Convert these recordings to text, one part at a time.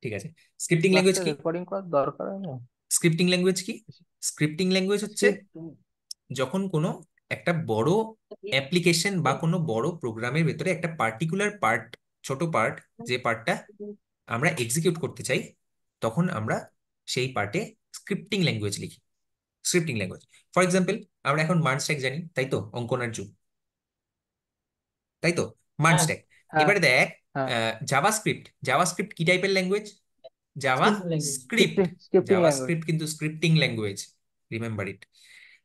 ঠিক আছে। Scripting language ক্লাসটা কি? রেকর্ডিং করার দরকার হয় না? স্ক্রিপ্টিং ল্যাঙ্গুয়েজ কি? স্ক্রিপ্টিং ল্যাঙ্গুয়েজ হচ্ছে স্ক্রিপ্ট। যখন কোনো একটা বড় অ্যাপ্লিকেশন বা কোনো বড় প্রোগ্রামের ভেতরে একটা পার্টিকুলার পার্ট, ছোট পার্ট, যে পার্টটা আমরা এক্সিকিউট করতে চাই, তখন আমরা সেই পার্টে স্ক্রিপ্টিং ল্যাঙ্গুয়েজ লিখি। স্ক্রিপ্টিং ল্যাঙ্গুয়েজ, ফর এক্সাম্পল, আমরা এখন মার্জ ট্যাগ জানি, তাই তো, অঙ্কনের যুগ, তাই তো, মার্জ হ্যাঁ ট্যাগ। হ্যাঁ এবারে দেখ, হ্যাঁ। জাভাস্ক্রিপ্ট, জাভাস্ক্রিপ্ট কি টাইপের language? Java script. Scripting scripting language. JavaScript কিন্তু স্ক্রিপ্টিং ল্যাঙ্গুয়েজ, রিমেম্বার ইট।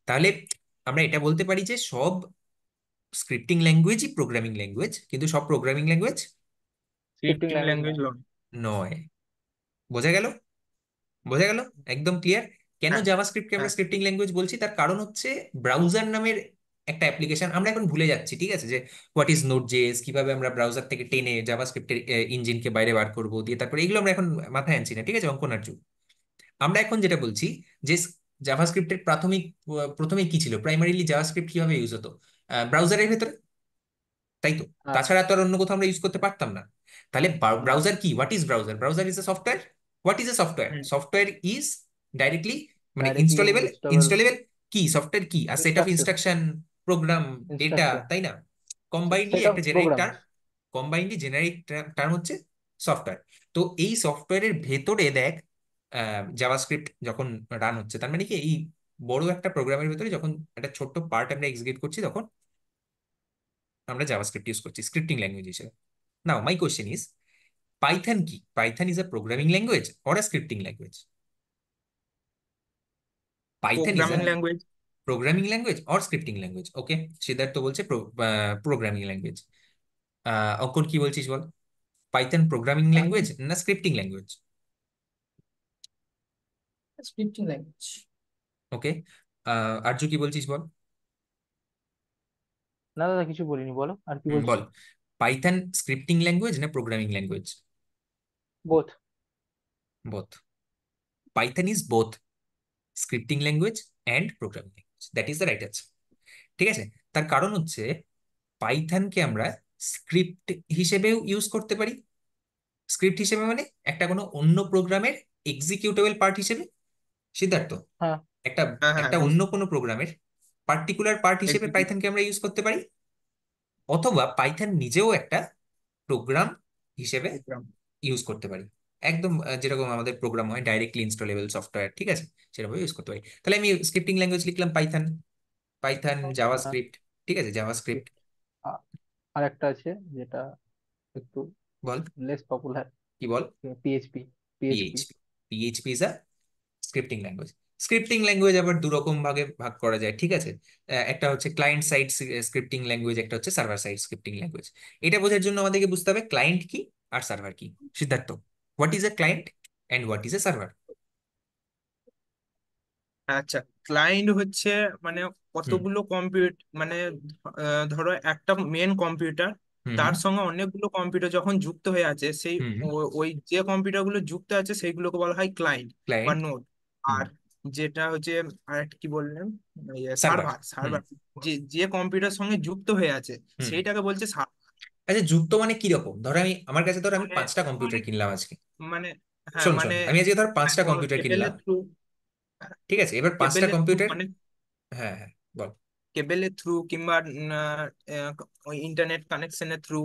তাহলে আমরা এটা বলতে পারি যে সব স্ক্রিপ্টিং ল্যাঙ্গুয়েজই প্রোগ্রামিং ল্যাঙ্গুয়েজ, কিন্তু সব programming language scripting scripting language language নয়। নয়। বোঝা গেল? বোঝা গেল? একদম ক্লিয়ার। কেন হ্যাঁ জাভাস্ক্রিপ্টকে আমরা হ্যাঁ। স্ক্রিপ্টিং ল্যাঙ্গুয়েজ বলছি? তার কারণ হচ্ছে ব্রাউজার নামের একটা অ্যাপ্লিকেশন আমরা এখন ভুলে যাচ্ছি, ঠিক আছে, যে হোয়াট ইজ নোড জেএস, কিভাবে আমরা ব্রাউজার থেকে টেনে জাভাস্ক্রিপ্টের ইঞ্জিনকে বাইরে বার করবো দিয়ে, তারপরে এগুলো আমরা এখন মাথায় আনছি না, ঠিক আছে, অঙ্কনার যুগ। আমরা এখন যেটা বলছি যে জাভাস্ক্রিপ্টের প্রথমে কি ছিল, প্রাইমারিলি জাভাস্ক্রিপ্ট কিভাবে ইউজ হতো? ব্রাউজারের ভেতরে, তাই তো। হ্যাঁ তাছাড়া তো আর অন্য কোথাও আমরা ইউজ করতে পারতাম না। তাহলে না। ব্রাউজার কি? What is browser? Browser is a software. What is a software? Hmm. Software is directly, মানে ডাইরেক্টলি ইনস্টলেবল। ইনস্টলেবল। ইনস্টলেবল কি? সফটওয়্যার কি? আর set of instruction. Instruction, program, data, instruction. তাই না? কম্বাইন্ডলি সেট অফ একটা generic program. Term, combinedly generic term হচ্ছে software. তো এই সফটওয়্যারের ভেতরে দেখ, জাভাস্ক্রিপ্ট যখন রান হচ্ছে, তার মানে কি, এই বড় একটা প্রোগ্রামের ভেতরে যখন একটা ছোট্ট পার্ট আমরা এক্সিকিউট করছি, তখন আমরা জাভাস্ক্রিপ্ট ইউজ করছি স্ক্রিপ্টিং ল্যাঙ্গুয়েজ হিসেবে। Now my question is, Python কি? Python is a programming language or a scripting language? Python is a programming language. Programming language or scripting language? Okay, Siddharth বলছে programming language. Ankan কি বলছিস বল? Python programming language না scripting language? Scripting language. Okay, Arzoo কি বলছিস বল? না দাদা, কিছু বলিনি, বলো আর কি বলছো। বল, পাইথন স্ক্রিপ্টিং ল্যাঙ্গুয়েজ না programming language? Both. Both. Python is both scripting language and programming language, that is the right answer. ঠিক আছে, তার কারণ হচ্ছে পাইথনকে আমরা স্ক্রিপ্ট হিসেবেও ইউজ করতে পারি। স্ক্রিপ্ট হিসেবে মানে একটা কোনো অন্য প্রোগ্রামের এক্সিকিউটেবল পার্ট হিসেবে, সিদ্ধার্থ, হ্যাঁ একটা হ্যাঁ হ্যাঁ একটা অন্য কোনো প্রোগ্রামের পার্টিকুলার পার্ট হিসেবে এক্সিকিউট পাইথনকে আমরা ইউজ করতে পারি। অথবা পাইথন নিজেও একটা প্রোগ্রাম হিসেবে প্রোগ্রাম। ইউজ করতে পারি, একদম যেরকম আমাদের প্রোগ্রাম হয় ডাইরেক্টলি ইনস্টলেবল সফটওয়্যার, ঠিক আছে, সেরকম ইউজ করতে পারি। তাহলে আমি স্ক্রিপ্টিং ল্যাঙ্গুয়েজ লিখলাম পাইথন, পাইথন হ্যাঁ। জাভাস্ক্রিপ্ট, ঠিক আছে, জাভাস্ক্রিপ্ট। script। আর একটা আছে যেটা একটু বল, লেস পপুলার। কি বল? PHP. PHP. PHP. PHP is a scripting language. Scripting language আবার দু রকম ভাগে ভাগ করা যায়, ঠিক আছে। একটা হচ্ছে ক্লায়েন্ট সাইড স্ক্রিপ্টিং ল্যাঙ্গুয়েজ, একটা হচ্ছে সার্ভার সাইড স্ক্রিপ্টিং ল্যাঙ্গুয়েজ। এটা বোঝার জন্য আমাদেরকে বুঝতে হবে ক্লায়েন্ট কি আর সার্ভার কি। Siddharth, what is a client and what is a server? আচ্ছা, ক্লায়েন্ট হচ্ছে মানে হুম কতগুলো মানে ধরো একটা মেন কম্পিউটার, হুম হুম তার সঙ্গে অনেকগুলো কম্পিউটার যখন যুক্ত হয়ে আছে, সেই হুম। ওই যে কম্পিউটার গুলো যুক্ত আছে সেইগুলোকে বলা হয় ক্লায়েন্ট বা ক্লায়েন্ট। নোড। হুম। আর যেটা হচ্ছে আরেকটা কি বললেন, সার্ভার। সার্ভার। হুম সার্ভার যে যে কম্পিউটার সঙ্গে যুক্ত হয়ে আছে হুম। সেইটাকে বলছে সার্ভার। আচ্ছা, যুক্ত মানে কি রকম? ধরো আমি, আমার কাছে ধরো আমি মানে 5টা কম্পিউটার মানে কিনলাম আজকে। মানে হ্যাঁ শোন শোন, মানে আমি আজকে ধর 5টা কম্পিউটার কিনলাম, কেবেলের থ্রু। ঠিক আছে, এবার 5টা কেবেলের থ্রু কম্পিউটার। মানে হ্যাঁ হ্যাঁ, বল। কেবেলের থ্রু কিংবা ওই ইন্টারনেট কানেকশনের থ্রু,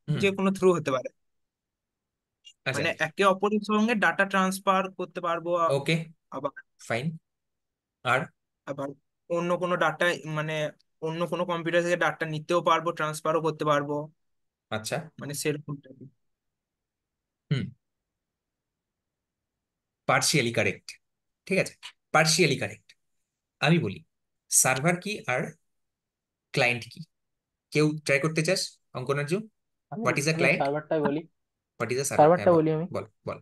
হুম। যে কোনো থ্রু হতে পারে। আচ্ছা। মানে একে অপরের সঙ্গে ডাটা ট্রান্সফার করতে পারবো। ওকে, আবার ফাইন। আর? আবার অন্য কোনো ডাটা, মানে অন্য কোনো কম্পিউটার থেকে ডাটা নিতেও পারবো, ট্রান্সফারও করতে পারবো। আচ্টা। মানে সেরকম type এর। হুম, পার্শিয়ালি কারেক্ট, ঠিক আছে, পার্শিয়ালি কারেক্ট। আমি বলি, সার্ভার কি আর ক্লায়েন্ট কি? কেউ ট্রাই করতে চাস? অঙ্কনার্জু, আমি হোয়াট ইজ আ আমি ক্লায়েন্ট, সার্ভারটাই বলি। What is a server? হ্যাঁ সার্ভারটা বল, বলি আমি। বল বল।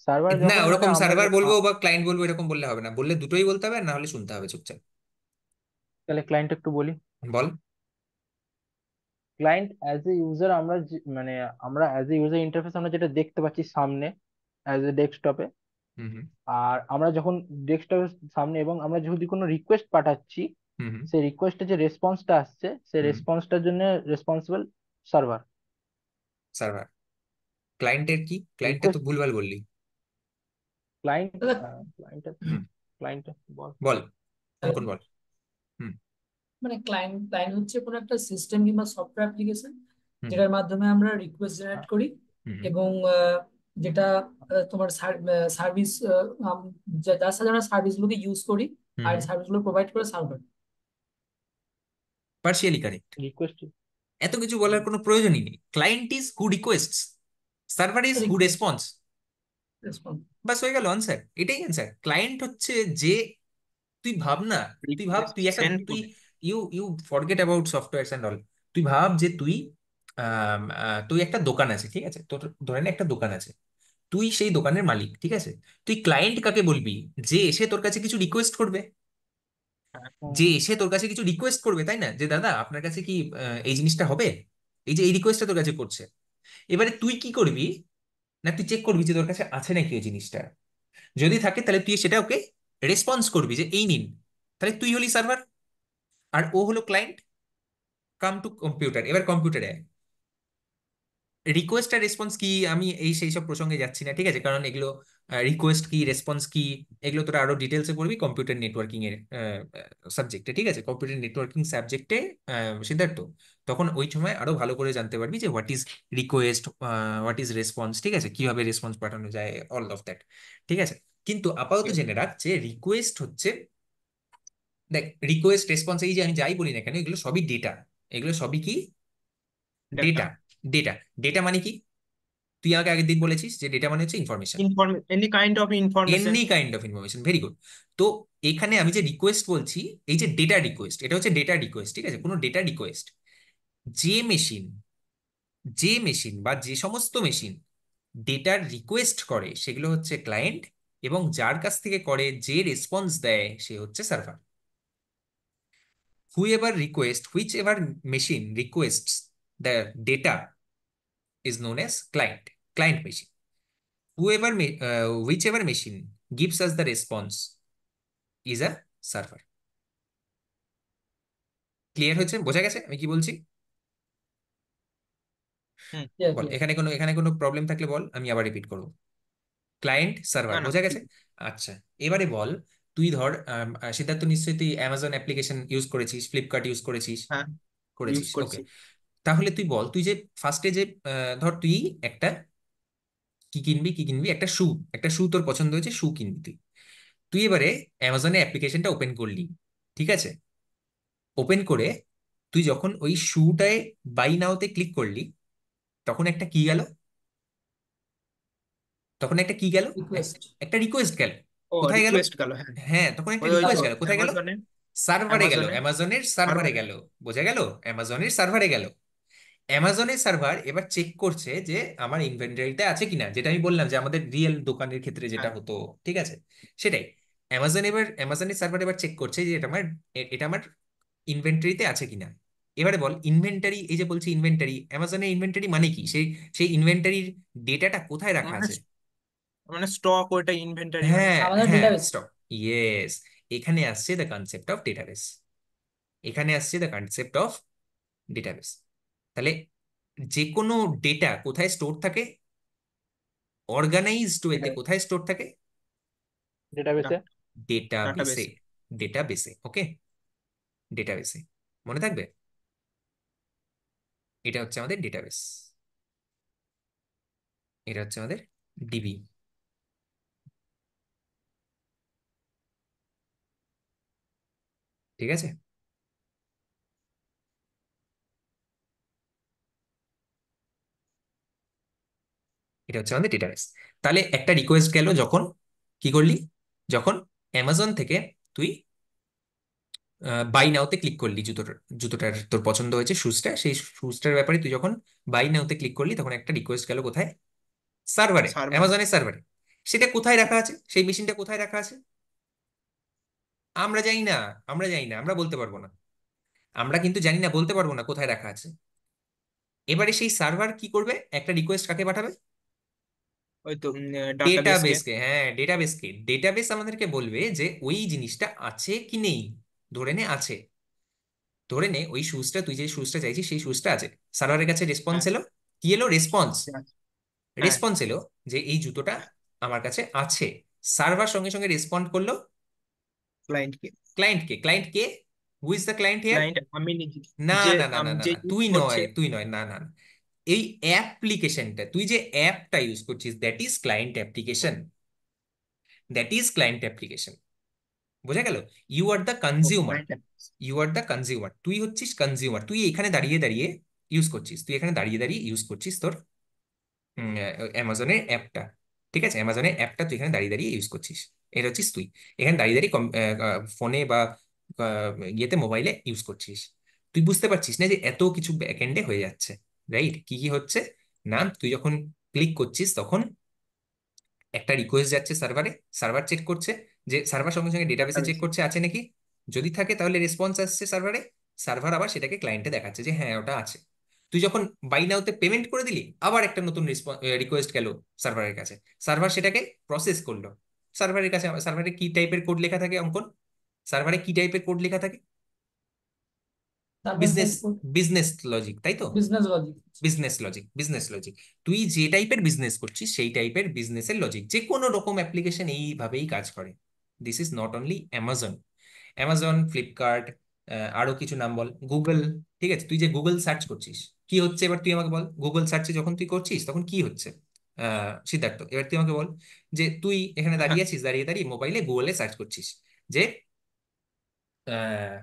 সার্ভার না, যখন মানে ওরকম আমরা সার্ভার বলবো বা ক্লায়েন্ট বলবো এরকম বললে হবে না, বললে দুটোই বলতে হবে, আর না হলে শুনতে হবে চুপচাপ। তাহলে ক্লায়েন্ট একটু বলি। বল। ক্লায়েন্ট অ্যাজ এ ইউজার আমরা মানে আমরা অ্যাজ এ ইউজার ইন্টারফেস আমরা যেটা দেখতে পাচ্ছি সামনে অ্যাজ এ ডেস্কটপে। হুম হুম আর আমরা যখন ডেস্কটপের সামনে এবং আমরা যদি কোনো রিকোয়েস্ট পাঠাচ্ছি, হুম হুম সেই রিকোয়েস্টে যে রেসপন্সটা আসছে সেই হুম। রেসপন্সটার জন্য রেসপন্সিবল সার্ভার। সার্ভার। ক্লায়েন্টের কি? ক্লায়েন্টে তো রিকোয়েস্ট ভুলভাল বললি। ক্লায়েন্ট, দাদা, ক্লায়েন্ট, হুম, ক্লায়েন্ট বল। বল, আহ, অঙ্কন বল। হুম। মানে ক্লায়েন্ট ক্লায়েন্ট হচ্ছে কোনো একটা সিস্টেম কিংবা সফটওয়্যার অ্যাপ্লিকেশন হুম। যেটার মাধ্যমে আমরা রিকোয়েস্ট জেনারেট হ্যাঁ, করি, হুম। এবং যেটা তোমার সার্ভিস, যার সাথে আমরা সার্ভিসগুলোকে ইউজ করি, আর হুম। সার্ভিসগুলো প্রোভাইড করে সার্ভার। Partially correct. রিকোয়েস্ট। এত কিছু বলার কোনো প্রয়োজনই নেই। Client is who requests, server is who request response. Response. বাস হয়ে গেল আনসার, এটাই আনসার। ক্লায়েন্ট হচ্ছে যে, তুই ভাব না, তুই ভাব রিকোয়েস্ট তুই একটা সেন্ড তুই করে। You you forget about softwares and all. তুই ভাব যে তুই তুই একটা দোকান আছে, ঠিক আছে, তোর ধরে নে একটা দোকান আছে, তুই সেই দোকানের মালিক, ঠিক আছে। তুই ক্লায়েন্ট কাকে বলবি? যে এসে তোর কাছে কিছু রিকোয়েস্ট করবে, হ্যাঁ, যে এসে তোর কাছে কিছু রিকোয়েস্ট করবে, তাই না? যে দাদা আপনার কাছে কি এই জিনিসটা হবে, এই যে এই রিকোয়েস্টটা তোর কাছে করছে। এবারে তুই কি করবি? না, তুই চেক করবি যে তোর কাছে আছে নাকি ওই জিনিসটা। যদি থাকে তাহলে তুই সেটা ওকে রেসপন্স করবি যে এই নিন। তাহলে তুই হলি সার্ভার আর ও হলো ক্লায়েন্ট। কাম টু কম্পিউটার, এবার কম্পিউটারে রিকোয়েস্ট আর রেসপন্স কি, আমি এই সেই সব প্রসঙ্গে যাচ্ছি না, ঠিক আছে, কারণ এগুলো রিকোয়েস্ট কি রেসপন্স কি এগুলো তোরা আরো ডিটেলসে পড়বি কম্পিউটার নেটওয়ার্কিং এর সাবজেক্টে, ঠিক আছে, কম্পিউটার নেটওয়ার্কিং সাবজেক্টে সিদ্ধার্থ। তখন ওই সময় আরো ভালো করে জানতে পারবি যে what is request, what is response, ঠিক আছে, কিভাবে রেসপন্স পাঠানো যায়, অল অফ দ্যাট, ঠিক আছে। কিন্তু আপাতত ঠিক জেনে রাখ যে রিকোয়েস্ট হচ্ছে, দেখ, রিকোয়েস্ট রেসপন্স এই যে আমি যাই বলি না কেন, এগুলো সবই ডেটা। এগুলো সবই কি? ডাটা। ডেটা। ডেটা। ডেটা মানে কি? তুই আমাকে আগের দিন বলেছিস যে ডেটা মানে হচ্ছে information, any kind of information. Any kind of information, very good. তো এখানে আমি যে রিকোয়েস্ট বলছি, এই যে ডেটা রিকোয়েস্ট, এটা হচ্ছে ডেটা রিকোয়েস্ট, ঠিক আছে, কোনো ডেটা রিকোয়েস্ট। যে মেশিন, যে মেশিন বা যে সমস্ত মেশিন ডেটার রিকোয়েস্ট করে সেগুলো হচ্ছে ক্লায়েন্ট, এবং যার কাছ থেকে করে, যে রেসপন্স দেয়, সে হচ্ছে server. whoever request whichever machine requests the data is known as client machine. Whichever machine gives us the response is a server. Clear হয়েছে? বোঝা গেছে আমি কি বলছি? হুম। বল, এখানে কোনো প্রবলেম থাকলে বল, আমি আবার রিপিট করবো। ক্লায়েন্ট না সার্ভার না, বোঝা ঠিক। গেছে? আচ্ছা, এবারে বল, তুই ধর সিদ্ধার্থ, নিশ্চয়ই তুই অ্যামাজন অ্যাপ্লিকেশন ইউজ করেছিস, ফ্লিপকার্ট ইউজ করেছিস, হ্যাঁ, ইউজ করেছিস, ওকে। করছি। তাহলে তুই বল, তুই যে ফার্স্টে যে ধর তুই একটা কি কিনবি, একটা শু। একটা শু তোর পছন্দ হয়েছে, শু কিনবি তুই। তুই এবারে অ্যামাজনে অ্যাপ্লিকেশনটা ওপেন করলি, ঠিক আছে। ওপেন করে তুই যখন ওই শুটায় বাই নাওতে ক্লিক করলি, তখন একটা কি গেল? তখন একটা কি গেল? রিকোয়েস্ট। একটা রিকোয়েস্ট গেল। ও, কোথায় গেল? রিকোয়েস্ট গেল, হ্যাঁ। হ্যাঁ, তখন একটা ওই ওই যে রিকোয়েস্ট গেল, কোথায় গেল? অ্যামাজনে। সার্ভারে গেল, অ্যামাজনে অ্যামাজনের সার্ভারে সার্ভারে। গেল। বোঝা গেল? অ্যামাজনের সার্ভারে গেল। অ্যামাজনের সার্ভার এবার চেক করছে যে আমার ইনভেন্টরিতে আছে কিনা, যেটা আমি বললাম যে আমাদের রিয়েল দোকানের ক্ষেত্রে যেটা হ্যাঁ, হতো, ঠিক আছে, সেটাই। অ্যামাজনের সার্ভার এবার চেক করছে যে এটা আমার ইনভেন্টরিতে আছে কিনা। এবারে বল, ইনভেন্টারি, এই যে বলছি ইনভেন্টারি, অ্যামাজনের ইনভেন্টারি মানে কি? সেই সেই ইনভেন্টারির ডেটাটা কোথায় রাখা মানে আছে? মানে স্টক, ওইটা ইনভেন্টারি মানে। হ্যাঁ, আমাদের হ্যাঁ, ডেটাবেস। স্টক। ইয়েস। এখানে আসছে দ্য কনসেপ্ট অফ ডেটাবেস। এখানে আসছে দ্য কনসেপ্ট অফ ডেটাবেস। তাহলে যে কোনো ডেটা কোথায় স্টোর থাকে? অর্গানাইজড ওয়েতে কোথায় স্টোর থাকে? ডেটাবেসে। ডাটাবেস। ডেটাবেসে। ডেটাবেসে, ওকে, ডেটাবেসে। মনে থাকবে, এটা হচ্ছে আমাদের ডেটাবেস, এটা হচ্ছে আমাদের ডিবি, ঠিক আছে। এটা হচ্ছে আমাদের ডেটাবেস। তাহলে একটা রিকোয়েস্ট গেল যখন, কি করলি? যখন অ্যামাজন থেকে তুই বাই নাওতে ক্লিক করলি, জুতোটার তোর পছন্দ হয়েছে, শুজটা, সেই শুজটার ব্যাপারে তুই যখন বাই নাওতে ক্লিক করলি, তখন একটা রিকোয়েস্ট গেল কোথায়? সার্ভারে, সার্ভার। অ্যামাজনের সার্ভারে। সেটা কোথায় রাখা আছে? সেই মেশিনটা কোথায় রাখা আছে? আমরা জানি না, আমরা জানি না, আমরা বলতে পারবো না। আমরা কিন্তু জানি না, বলতে পারবো না কোথায় রাখা আছে। এবারে সেই সার্ভার কি করবে? একটা রিকোয়েস্ট কাকে পাঠাবে? ওই তো ডাটাবেসকে। ডেটাবেসকে। হ্যাঁ, ডেটাবেসকে। ডেটাবেস আমাদেরকে বলবে যে ওই জিনিসটা আছে কি নেই। ধরে নে আছে, ধরে নে ওই শুজটা, তুই যে শুজটা চাইছিস সেই শুজটা আছে। সার্ভারের কাছে রেসপন্স হ্যাঁ, এলো, কি এলো? রেসপন্স। হ্যাঁ, রেসপন্স এলো যে এই জুতোটা আমার কাছে আছে। সার্ভার সঙ্গে সঙ্গে রেসপন্ড করলো ক্লায়েন্টকে। ক্লায়েন্টকে। Client K? Who is the client here? Client আমি নিজে, না যে না না না না যে না, ইউজ তুই করছে। নয়, তুই নয়, না না না। এই অ্যাপ্লিকেশনটা, তুই যে অ্যাপটা ইউজ করছিস, that is client application, that is client application. বোঝা গেল? You are the uh consumer, client. You are the consumer, তুই হচ্ছিস কনজিউমার। তুই এখানে দাঁড়িয়ে দাঁড়িয়ে ইউজ করছিস, তুই এখানে দাঁড়িয়ে দাঁড়িয়ে ইউজ করছিস তোর অ্যামাজনের অ্যাপটা। ঠিক আছে, অ্যামাজনের অ্যাপটা তুই এখানে দাঁড়িয়ে দাঁড়িয়ে ইউজ করছিস। এটা হচ্ছিস তুই, এখানে দাঁড়িয়ে দাঁড়িয়ে ফোনে বা ইয়েতে মোবাইলে ইউজ করছিস। তুই বুঝতে পারছিস না যে এত কিছু ব্যাকএন্ডে হয়ে যাচ্ছে। রাইট? কি কি হচ্ছে না, তুই যখন ক্লিক করছিস তখন একটা রিকোয়েস্ট যাচ্ছে সার্ভারে, সার্ভার চেক করছে, যে সার্ভার সঙ্গে সঙ্গে ডেটাবেসে চেক করছে আছে নাকি। যদি থাকে তাহলে রেসপন্স আসছে সার্ভারে, সার্ভার আবার সেটাকে ক্লায়েন্টে দেখাচ্ছে যে হ্যাঁ ওটা আছে। তুই যখন বাই নাওতে পেমেন্ট করে দিলি, আবার একটা নতুন রিকোয়েস্ট গেল সার্ভারের কাছে, সার্ভার সেটাকে প্রসেস করলো। সার্ভারের কাছে, সার্ভারে কি টাইপের কোড লেখা থাকে অঙ্কন? সার্ভারে কি টাইপের কোড লেখা থাকে? Server business, side business logic, তাই তো? Business logic. Business logic, business logic. তুই যে টাইপের বিজনেস করছিস সেই টাইপের বিজনেসের লজিক, যে কোনো রকম অ্যাপ্লিকেশন এইভাবেই কাজ করে। This is not only Amazon, Amazon, Flipkart, আরো কিছু নাম বল, গুগল। ঠিক আছে, তুই যে গুগল সার্চ করছিস, কি হচ্ছে এবার তুই আমাকে বল। গুগল সার্চে যখন তুই করছিস তখন কি হচ্ছে? সিদ্ধার্থ, এবার তুই আমাকে বল, যে তুই এখানে হ্যাঁ, দাঁড়িয়ে আছিস, দাঁড়িয়ে দাঁড়িয়ে মোবাইলে গুগলে সার্চ করছিস, যে আহ,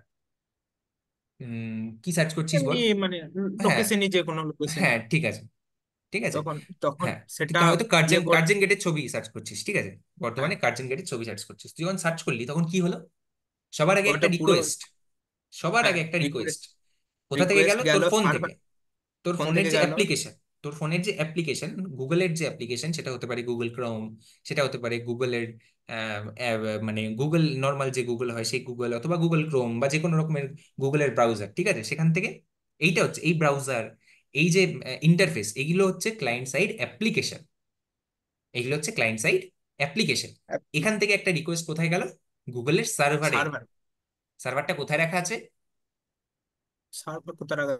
কি সার্চ করছিস এমনি বল। মানে হ্যাঁ, লোকেশনই, যে কোনো লোকেশনই। হ্যাঁ, ঠিক আছে, ঠিক আছে। তখন তখন হ্যাঁ, তুই সেটা হয়তো ইয়ে কার্জন করে। কার্জন গেটের ছবি সার্চ করছিস, ঠিক আছে, হ্যাঁ, বর্তমানে কার্জন গেটের ছবি সার্চ করছিস। তুই যখন সার্চ করলি তখন কি হলো? সবার আগে একটা ওটা পুরো। রিকোয়েস্ট, সবার হ্যাঁ, আগে একটা রিকোয়েস্ট রিকোয়েস্ট, কোথা থেকে রিকোয়েস্ট গেল? গেল তোর ফোন থেকে। সার্ভার। তোর ফোন ফোনের থেকে যে গেল। অ্যাপ্লিকেশন, তোর ফোনের যে অ্যাপ্লিকেশন, গুগলের যে অ্যাপ্লিকেশন, সেটা হতে পারে গুগল ক্রোম, সেটা হতে পারে গুগলের মানে গুগল নর্মাল যে গুগল হয় সেই গুগল, অথবা গুগল ক্রোম, বা যে কোনো রকমের গুগলের ব্রাউজার। ঠিক আছে, সেখান থেকে এইটা হচ্ছে এই ব্রাউজার, এই যে ইন্টারফেস, এগুলো হচ্ছে ক্লায়েন্ট সাইড অ্যাপ্লিকেশন, এগুলো হচ্ছে ক্লায়েন্ট সাইড অ্যাপ্লিকেশন। এখান থেকে একটা রিকোয়েস্ট কোথায় গেল? গুগলের সার্ভারে। সার্ভার। সার্ভারটা কোথায় রাখা আছে? সার্ভার কোথায় রাখা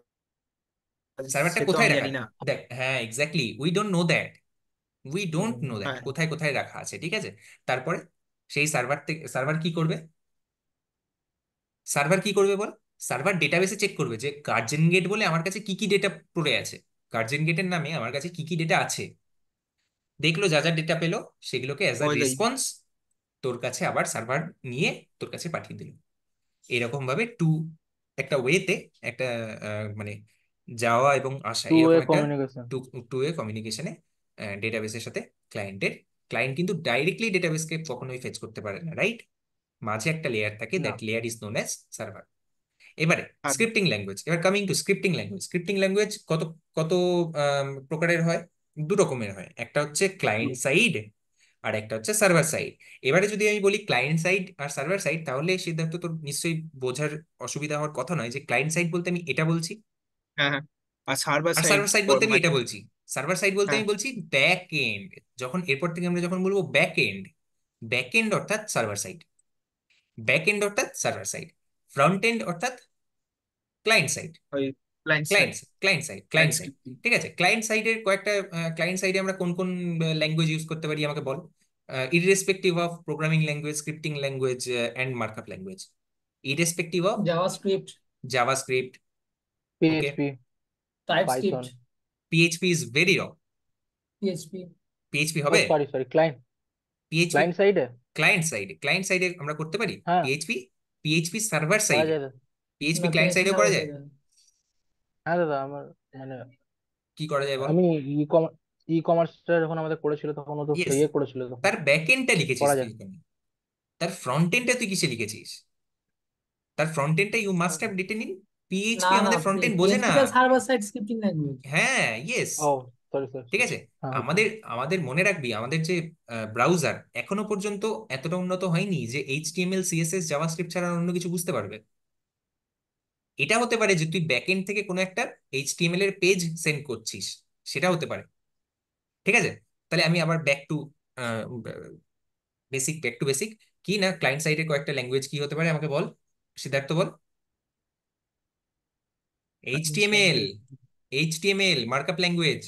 আছে সার্ভারটা সে তো কোথায় আমি রাখা জানি আছে? না। দেখ, হ্যাঁ, exactly, we don't know that, we don't know that হ্যাঁ, কোথায় কোথায় রাখা আছে। ঠিক আছে, তারপরে সেই সার্ভার থেকে, সার্ভার কি করবে? সার্ভার কি করবে বল? সার্ভার ডেটাবেসে চেক করবে যে গার্জেন গেট বলে আমার কাছে কি কি ডেটা পড়ে আছে, গার্জেন গেটের নামে আমার কাছে কি কি ডেটা আছে। দেখলো, যা যা ডেটা পেলো সেগুলোকে অ্যাজ আ ওই ওই। রেসপন্স তোর কাছে আবার সার্ভার নিয়ে তোর কাছে পাঠিয়ে দিল। এরকম ভাবে একটা ওয়েতে, একটা মানে যাওয়া এবং আসা, টু ওয়ে এরকম একটা কমিউনিকেশন। টু টু ওয়ে কমিউনিকেশনে ডেটাবেসের সাথে ক্লায়েন্টের। ক্লায়েন্ট কিন্তু ডাইরেক্টলি ডেটাবেসকে কখনোই ফেচ করতে পারে না, রাইট? মাঝে একটা লেয়ার থাকে, না, that layer is known as server. এবারে আর স্ক্রিপ্টিং ল্যাঙ্গুয়েজ, এবার coming to scripting language. Scripting language কত কত প্রকারের হয়? দু রকমের হয়, একটা হচ্ছে ক্লায়েন্ট সাইড, আর একটা হচ্ছে সার্ভার সাইড। এবারে যদি আমি বলি ক্লায়েন্ট সাইড আর সার্ভার সাইড, তাহলে সিদ্ধার্থ তোর নিশ্চয়ই বোঝার অসুবিধা হওয়ার কথা নয় যে ক্লায়েন্ট সাইড বলতে আমি এটা বলছি, হ্যাঁ, হ্যাঁ, আর সার্ভার আর সাইড সার্ভার সাইড বলতে আমি মানে। এটা বলছি। সার্ভার সাইড বলতে হ্যাঁ, আমি বলছি ব্যাক এন্ড। যখন এরপর থেকে আমরা যখন বলবো ব্যাক এন্ড, ব্যাক এন্ড অর্থাৎ সার্ভার সাইড, ব্যাক এন্ড অর্থাৎ সার্ভার সাইড, ফ্রন্ট এন্ড অর্থাৎ ক্লায়েন্ট সাইড। ওই client side, client client side, client client side. Scripting. ঠিক আছে, ক্লায়েন্ট সাইডের কয়েকটা, ক্লায়েন্ট সাইডে আমরা কোন কোন ল্যাঙ্গুয়েজ ইউজ করতে পারি আমাকে বল, irrespective of programming language, scripting language and markup language, irrespective of JavaScript, JavaScript. Okay, PHP, Python. TypeScript, PHP is very wrong. PHP. PHP ও হবে? Sorry sorry, client, PHP client সাইডে। ক্লায়েন্ট সাইডে, client সাইডে আমরা করতে পারি হ্যাঁ, পিএইচপি। পিএইচপি সার্ভার করা সাইডে, যায় দাদা। পিএইচপি না, ক্লায়েন্ট পিএইচপি সাইডেও করা সার্ভার যায়। সাইডে। হ্যাঁ দাদা, আমার মানে কি করা যায় বল? আমি ই কমার্সটা যখন আমাদের করেছিল তখন ও তো ইয়েস, ইয়ে করেছিল তখন। তার ব্যাক এন্ডটা লিখেছিস করা তুই যায়। এখানে, তার ফ্রন্ট এন্ডটা তুই কিসে লিখেছিস? তার ফ্রন্ট এন্ডটা you must have written in না পিএইচপি। না, আমাদের ফ্রন্ট এন্ড বোঝে না। পিএইচপি টা সার্ভার সাইড স্ক্রিপ্টিং ল্যাঙ্গুয়েজ। হ্যাঁ, ইয়েস, ও সরি সরি ঠিক সরি। আছে। হ্যাঁ ওকে। আমাদের আমাদের মনে রাখবি, আমাদের যে ব্রাউজার এখনো পর্যন্ত এতটা উন্নত হয়নি যে এইচটিএমএল সিএসএস জাভাস্ক্রিপ্ট ছাড়া আর অন্য কিছু বুঝতে পারবে। এটা হতে পারে যে তুই ব্যাকএন্ড থেকে কোনো একটা এইচটিএমএল এর পেজ সেন্ড করছিস, সেটা হতে পারে। ঠিক আছে, তাহলে আমি আবার ব্যাক টু বেসিক। কি না, ক্লায়েন্ট সাইডের কয়েকটা ল্যাঙ্গুয়েজ কি হতে পারে আমাকে বল, সিদ্ধার্থ বল। HTML, HTML markup language,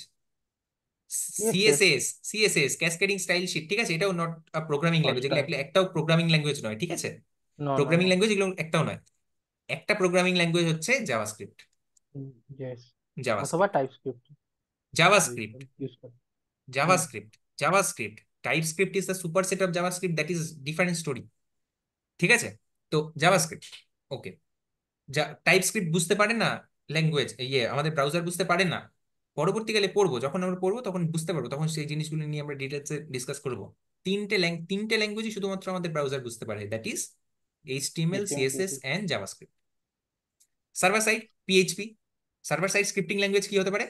CSS CSS cascading style sheet, ঠিক আছে, এটাও নট প্রোগ্রামিং ল্যাঙ্গুয়েজ, এগুলো স্টাইল। একটাও প্রোগ্রামিং ল্যাঙ্গুয়েজ নয়, ঠিক আছে, no no programming no. Language এগুলো একটাও নয়। একটা প্রোগ্রামিং ল্যাঙ্গুয়েজ হচ্ছে জাভাস্ক্রিপ্ট। ইয়েস। অথবা জাভাস্ক্রিপ্ট টাইপস্ক্রিপ্ট জাভাস্ক্রিপ্ট ইউজ করে। Hmm. JavaScript JavaScript TypeScript is the superset of JavaScript, that is different story, ঠিক আছে। তো জাভাস্ক্রিপ্ট, ওকে, যা টাইপস্ক্রিপ্ট বুঝতে পারে না ল্যাঙ্গুয়েজ, আমাদের ব্রাউজার বুঝতে পারে না, পরবর্তীকালে পড়বো, যখন আমরা পড়বো তখন বুঝতে পারবো, তখন সেই জিনিসগুলো নিয়ে আমরা ডিটেলসে ডিসকাস করবো। তিনটে ল্যাঙ্গুয়েজই শুধুমাত্র আমাদের ব্রাউজার বুঝতে পারে, that is HTML, HTML CSS CSS. And JavaScript. Server side PHP, server side scripting language কি হতে পারে?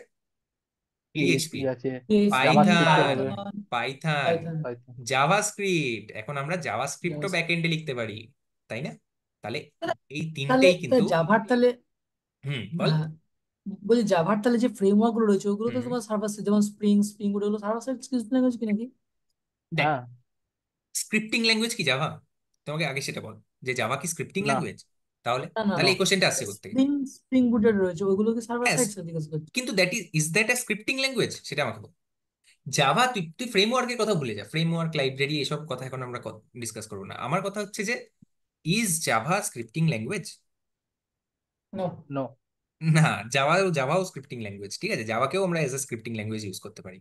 পিএইচপি, পিএইচপি আছে, PHP, জাভাস্ক্রিপ্ট পাইথন, হবে। Python, Python, Python, Python. JavaScript, এখন আমরা জাভাস্ক্রিপ্টও জাভাস্ক্রিপ্ট। ব্যাকএন্ডে লিখতে পারি, তাই না? তাহলে তাহলে এই তাহলে তিনটেই কিন্তু, জাভার তাহলে বল। হ্যাঁ, বলছি জাভার তাহলে যে ফ্রেমওয়ার্ক গুলো রয়েছে ওগুলো তো হুম, তোমার সার্ভার সাইড, যেমন স্প্রিং গুলো, ওগুলো সার্ভার সাইড স্ক্রিপ্ট ল্যাঙ্গুয়েজ কি নাকি? দেখ, হ্যাঁ। স্ক্রিপ্টিং ল্যাঙ্গুয়েজ কি জাভা? তোমাকে আগে সেটা বল, যে জাভা কি স্ক্রিপ্টিং না ল্যাঙ্গুয়েজ? তাহলে না না তাহলে না, এই কোশ্চেনটা আসছে কোত্থেকে? স্প্রিং স্প্রিং বুটের রয়েছে ওগুলো কি সার্ভার হ্যাঁ, সাইড জিজ্ঞেস করছে। কিন্তু is that a scripting language, সেটা আমাকে বল। জাভা, তুই তুই ফ্রেমওয়ার্কের কথা ভুলে যা, ফ্রেমওয়ার্ক, লাইব্রেরি, এসব কথা এখন আমরা ডিসকাস করবো না। আমার কথা হচ্ছে যে, is Java scripting language? No, no. না, জাভাও স্ক্রিপ্টিং ল্যাঙ্গুয়েজ, ঠিক আছে, জাভাকেও আমরা as a scripting language use করতে পারি,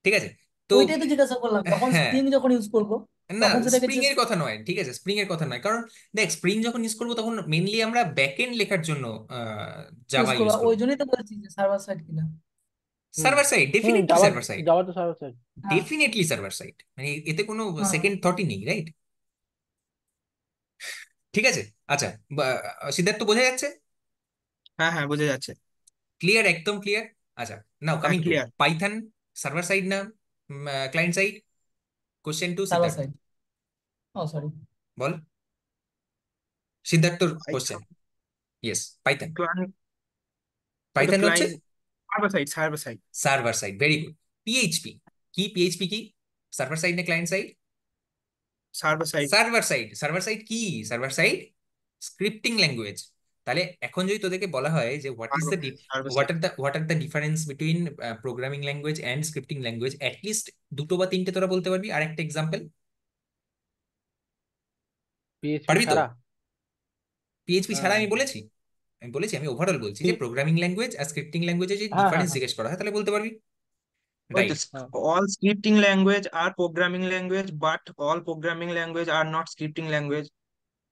ঠিক আছে। তো ওইটাই তো জিজ্ঞাসা করলাম, যখন হ্যাঁ, স্প্রিং যখন ইউজ করবো না, তখন সেটাকে স্প্রিং এর কথা নয়, ঠিক আছে, স্প্রিং এর কথা নয়, কারণ দেখ, স্প্রিং যখন ইউজ করবো তখন মেনলি আমরা ব্যাকএন্ড লেখার জন্য ইউজ জাভা করবো, ইউজ ওই করবো। জন্যই তো বলছি যে সার্ভার সাইড কিনা। Hmm. Server side, hmm, definitely Java, server side, Java তো সার্ভার সাইড। হ্যাঁ ডেফিনেটলি সার্ভার সাইড, মানে এতে কোনো হ্যাঁ। সেকেন্ড থটই নেই, রাইট? ঠিক আছে। আচ্ছা, সিদ্ধার্থ, বোঝা যাচ্ছে? হ্যাঁ হ্যাঁ, বোঝা যাচ্ছে। ক্লিয়ার, একদম ক্লিয়ার। আচ্ছা, নাও হ্যাঁ, coming to clear. Python, server side না client side? Question to server Siddharth, side, oh sorry. বল। সিদ্ধার্থর question, Python yes, Python. Client, ওটা পাইথন হচ্ছে client, server side, server side. Server side, very good. PHP PHP কি? Server side না client side? Server side. Server side কি? Server side scripting language. তাহলে এখন যদি তোদেরকে বলা হয় যে server side. What are the difference between programming language and scripting language, at least দুটো বা তিনটে তোরা বলতে পারবি, আর একটা এক্সাম্পল পিএইচপি পারবি তো? ছাড়া। পিএইচপি ছাড়া হ্যাঁ আমি বলেছি, আমি ওভারঅল বলছি যে পি- প্রোগ্রামিং ল্যাঙ্গুয়েজ আর স্ক্রিপ্টিং ল্যাঙ্গুয়েজে যে হ্যাঁ হ্যাঁ ডিফারেন্স হ্যাঁ জিজ্ঞেস করা হয় তাহলে বলতে পারবি, ওই তো, রাইট? হ্যাঁ। অল স্ক্রিপ্টিং ল্যাঙ্গুয়েজ আর programming language, but all programming language are not scripting language.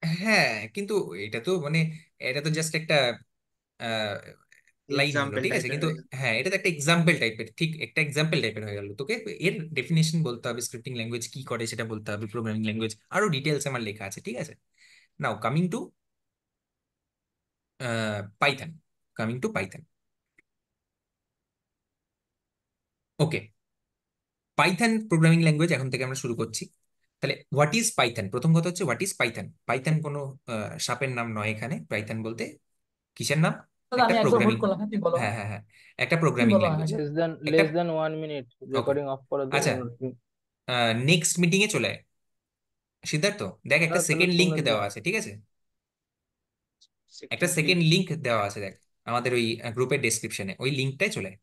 হ্যাঁ, কিন্তু এটা তো মানে, এটা তো জাস্ট একটা লাইন হলো, এক্সাম্পল ঠিক আছে, টাইপের কিন্তু হয়ে গেল। হ্যাঁ, এটা তো একটা এক্সাম্পল টাইপের, ঠিক একটা এক্সাম্পল টাইপের হয়ে গেল। তোকে এর ডেফিনেশন বলতে হবে, স্ক্রিপ্টিং ল্যাঙ্গুয়েজ কি করে সেটা বলতে হবে, প্রোগ্রামিং ল্যাঙ্গুয়েজ আরো ডিটেলস আমার লেখা আছে, ঠিক আছে। নাও coming to Python, Python, okay. Python programming language এখন থেকে আমরা শুরু করছি। তাহলে হোয়াট ইজ পাইথন? প্রথম কথা হচ্ছে হোয়াট ইজ পাইথন। পাইথন কোনো সাপের নাম নয়, এখানে পাইথন বলতে কিসের নাম? দাদা একটা আমি একবার ভুল প্রোগ্রামিং, করলাম, হ্যাঁ তুমি বলো। হ্যাঁ হ্যাঁ হ্যাঁ, একটা তুমি প্রোগ্রামিং বলো, ল্যাঙ্গুয়েজ, আচ্ছা। একটা, less than 1 minute okay. Recording of করে দে। আচ্ছা, নেক্সট মিটিং এ চলে আয়। সিদ্ধার্থ, দেখ একটা তাহলে সেকেন্ড লিংক তোমরা দেওয়া আছে, ঠিক আছে, একটা সেকেন্ড লিঙ্ক। সেকেন্ড লিংক দেওয়া আছে, দেখ আমাদের ওই গ্রুপের ডেসক্রিপশনে, ওই লিঙ্কটাই চলে আয়।